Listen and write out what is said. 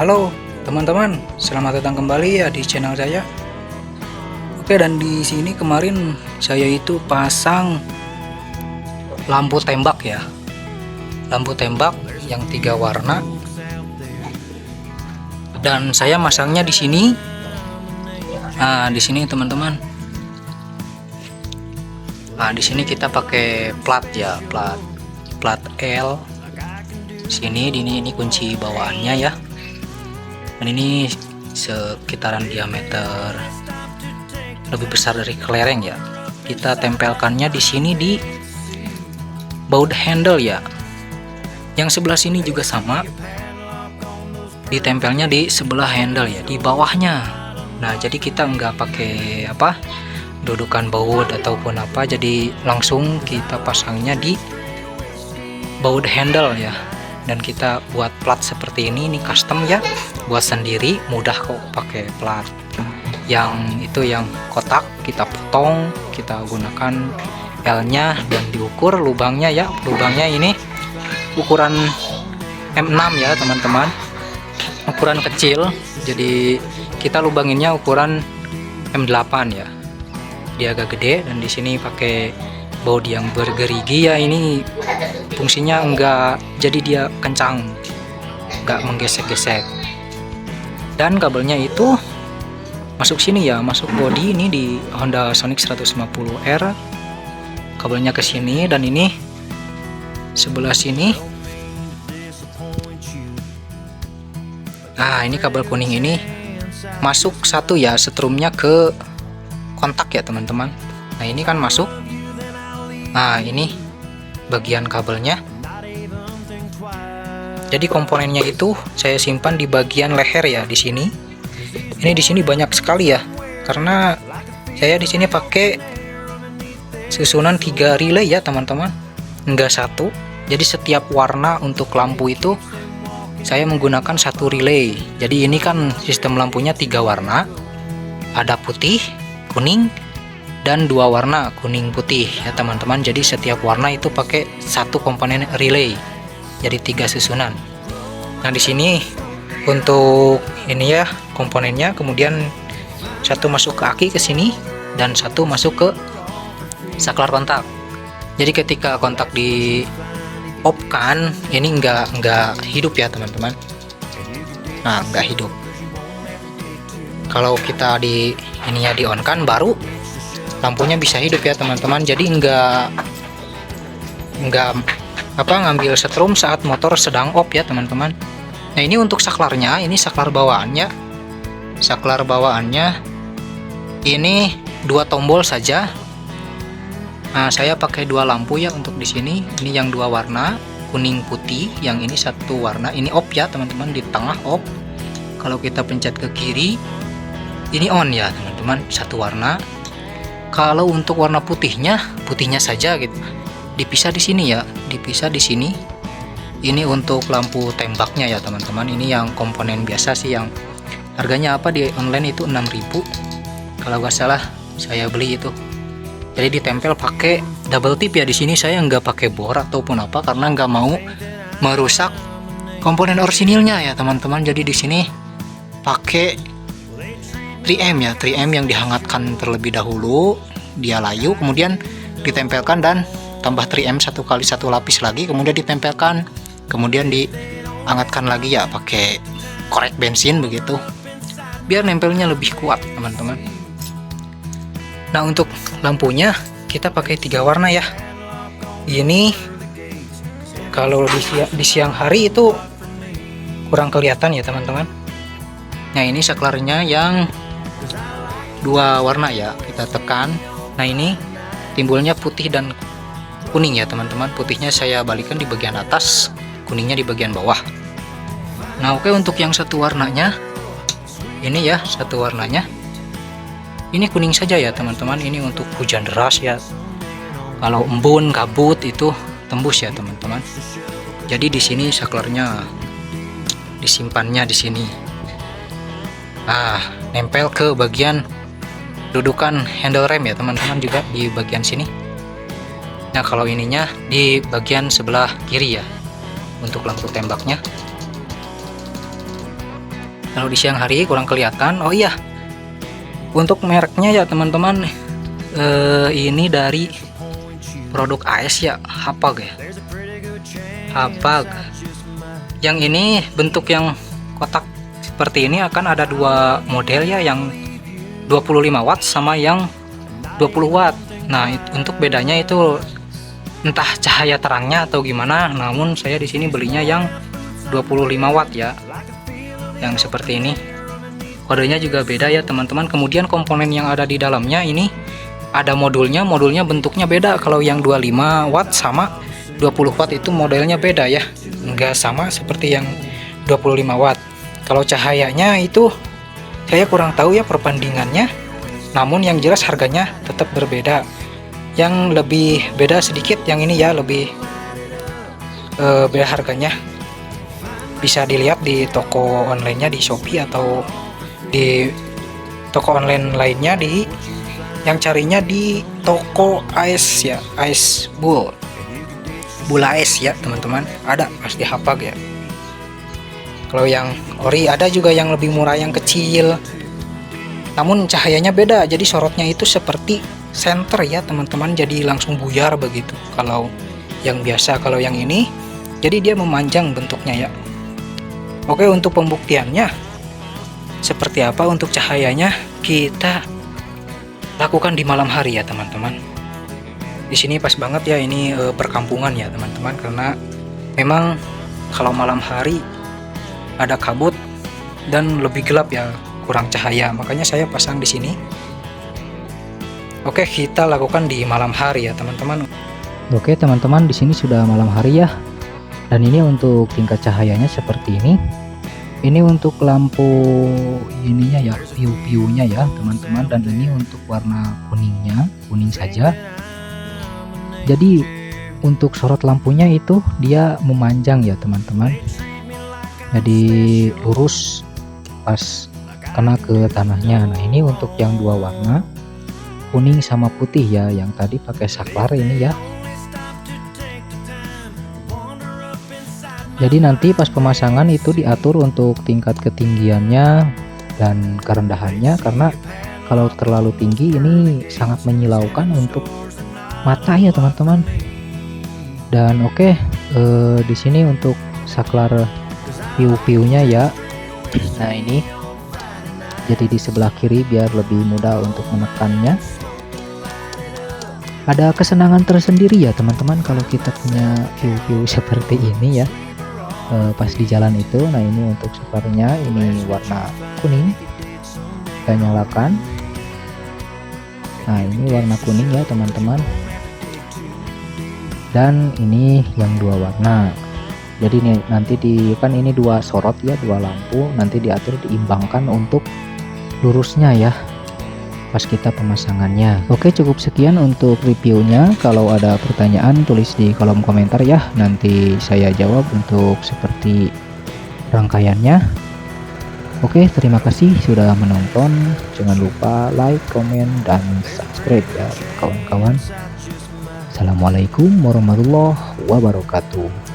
Halo teman-teman, selamat datang kembali ya di channel saya. Oke, dan di sini kemarin saya itu pasang lampu tembak ya. Lampu tembak yang 3 warna. Dan saya masangnya di sini. Nah, di sini teman-teman. Nah, di sini kita pakai plat ya, plat L. Sini ini kunci bawaannya ya. Dan ini sekitaran diameter lebih besar dari kelereng ya. Kita tempelkannya di sini di baut handle ya. Yang sebelah sini juga sama, ditempelnya di sebelah handle ya, di bawahnya. Nah, jadi kita nggak pakai dudukan baut ataupun apa, jadi langsung kita pasangnya di baut handle ya. Dan kita buat plat seperti ini custom ya, buat sendiri, mudah kok pakai plat yang itu, yang kotak kita potong, kita gunakan L-nya dan diukur lubangnya ya. Lubangnya ini ukuran M6 ya teman-teman, ukuran kecil, jadi kita lubanginnya ukuran M8 ya, dia agak gede. Dan di sini pakai baut yang bergerigi ya, ini fungsinya enggak, jadi dia kencang, enggak menggesek-gesek. Dan kabelnya itu masuk sini ya, masuk bodi ini di Honda Sonic 150R, kabelnya ke sini. Dan ini sebelah sini, nah ini kabel kuning ini masuk satu ya, setrumnya ke kontak ya teman-teman. Nah ini kan masuk. Nah ini bagian kabelnya. Jadi komponennya itu saya simpan di bagian leher ya, di sini. Ini di sini banyak sekali ya, karena saya di sini pakai susunan 3 relay ya teman-teman, enggak satu. Jadi setiap warna untuk lampu itu saya menggunakan 1 relay. Jadi ini kan sistem lampunya 3 warna, ada putih, kuning, dan 2 warna kuning putih ya teman-teman. Jadi setiap warna itu pakai 1 komponen relay, jadi 3 susunan. Nah di sini untuk ini ya komponennya, kemudian 1 masuk ke aki ke sini dan 1 masuk ke saklar kontak. Jadi ketika kontak di off kan, ini enggak hidup ya teman-teman. Nah enggak hidup. Kalau kita di ininya di on kan, baru lampunya bisa hidup ya teman-teman. Jadi enggak ngambil setrum saat motor sedang off ya teman-teman. Nah ini untuk saklarnya, ini saklar bawaannya. Saklar bawaannya ini 2 tombol saja. Nah saya pakai 2 lampu ya untuk di sini. Ini yang 2 warna kuning putih, yang ini 1 warna. Ini off ya teman-teman, di tengah off. Kalau kita pencet ke kiri ini on ya teman-teman, 1 warna. Kalau untuk warna putihnya saja gitu, dipisah di sini ya, dipisah di sini. Ini untuk lampu tembaknya ya teman-teman. Ini yang komponen biasa sih, yang harganya di online itu 6.000 kalau nggak salah saya beli itu. Jadi ditempel pakai double tip ya. Di sini saya nggak pakai bor ataupun apa, karena nggak mau merusak komponen orisinilnya ya teman-teman. Jadi di sini pakai 3M ya, 3M yang dihangatkan terlebih dahulu, dia layu, kemudian ditempelkan dan tambah 3M 1 kali 1 lapis lagi, kemudian ditempelkan, kemudian dihangatkan lagi ya pakai korek bensin begitu, biar nempelnya lebih kuat teman-teman. Nah untuk lampunya kita pakai 3 warna ya. Ini kalau di siang hari itu kurang kelihatan ya teman-teman. Nah ini saklarnya yang 2 warna ya, kita tekan. Nah ini timbulnya putih dan kuning ya teman-teman. Putihnya saya balikan di bagian atas, kuningnya di bagian bawah. Nah oke, untuk yang 1 warnanya ini ya, 1 warnanya ini kuning saja ya teman-teman. Ini untuk hujan deras ya, kalau embun kabut itu tembus ya teman-teman. Jadi di sini saklarnya disimpannya di sini. Nah nempel ke bagian dudukan handle rem ya teman-teman, juga di bagian sini. Nah kalau ininya di bagian sebelah kiri ya untuk lampu tembaknya. Kalau di siang hari kurang kelihatan. Oh iya, untuk mereknya ya teman-teman, ini dari produk AS ya, Hapag ya, Hapag. Yang ini bentuk yang kotak seperti ini akan ada dua model ya, yang 25 watt sama yang 20 watt. Nah, untuk bedanya itu entah cahaya terangnya atau gimana, namun saya di sini belinya yang 25 watt ya, yang seperti ini. Kodenya juga beda ya teman-teman. Kemudian komponen yang ada di dalamnya ini ada modulnya bentuknya beda. Kalau yang 25 watt sama 20 watt itu modelnya beda ya, enggak sama seperti yang 25 watt. Kalau cahayanya itu saya kurang tahu ya perbandingannya, namun yang jelas harganya tetap berbeda. Yang lebih beda sedikit yang ini ya, lebih beda harganya. Bisa dilihat di toko online-nya di Shopee atau di toko online lainnya, di yang carinya di toko AS ya, AS Bull AS ya teman-teman, ada pasti Hapag ya. Kalau yang ori ada juga yang lebih murah, yang kecil, namun cahayanya beda, jadi sorotnya itu seperti senter ya teman-teman, jadi langsung buyar begitu. Kalau yang biasa, kalau yang ini jadi dia memanjang bentuknya ya. Oke, untuk pembuktiannya seperti apa untuk cahayanya kita lakukan di malam hari ya teman-teman. Di sini pas banget ya, ini perkampungan ya teman-teman, karena memang kalau malam hari ada kabut dan lebih gelap ya, kurang cahaya, makanya saya pasang di sini. Oke, kita lakukan di malam hari ya teman-teman. Oke teman-teman, di sini sudah malam hari ya. Dan ini untuk tingkat cahayanya seperti ini. Ini untuk lampu ininya ya, view-nya ya teman-teman. Dan ini untuk warna kuningnya, kuning saja. Jadi untuk sorot lampunya itu dia memanjang ya teman-teman. Jadi lurus pas kena ke tanahnya. Nah, ini untuk yang dua warna, kuning sama putih ya, yang tadi pakai saklar ini ya. Jadi nanti pas pemasangan itu diatur untuk tingkat ketinggiannya dan kerendahannya, karena kalau terlalu tinggi ini sangat menyilaukan untuk mata ya teman-teman. Dan oke, di sini untuk saklar view-nya ya. Nah, ini jadi di sebelah kiri biar lebih mudah untuk menekannya. Ada kesenangan tersendiri ya teman-teman kalau kita punya view seperti ini ya, pas di jalan itu. Nah, ini untuk saklarnya ini warna kuning, kita nyalakan. Nah, ini warna kuning ya teman-teman, dan ini yang dua warna. Jadi ini nanti kan ini dua sorot ya, dua lampu, nanti diatur diimbangkan untuk lurusnya ya pas kita pemasangannya. Oke, cukup sekian untuk reviewnya. Kalau ada pertanyaan tulis di kolom komentar ya, nanti saya jawab untuk seperti rangkaiannya. Oke, terima kasih sudah menonton. Jangan lupa like, komen, dan subscribe ya kawan-kawan. Assalamualaikum warahmatullahi wabarakatuh.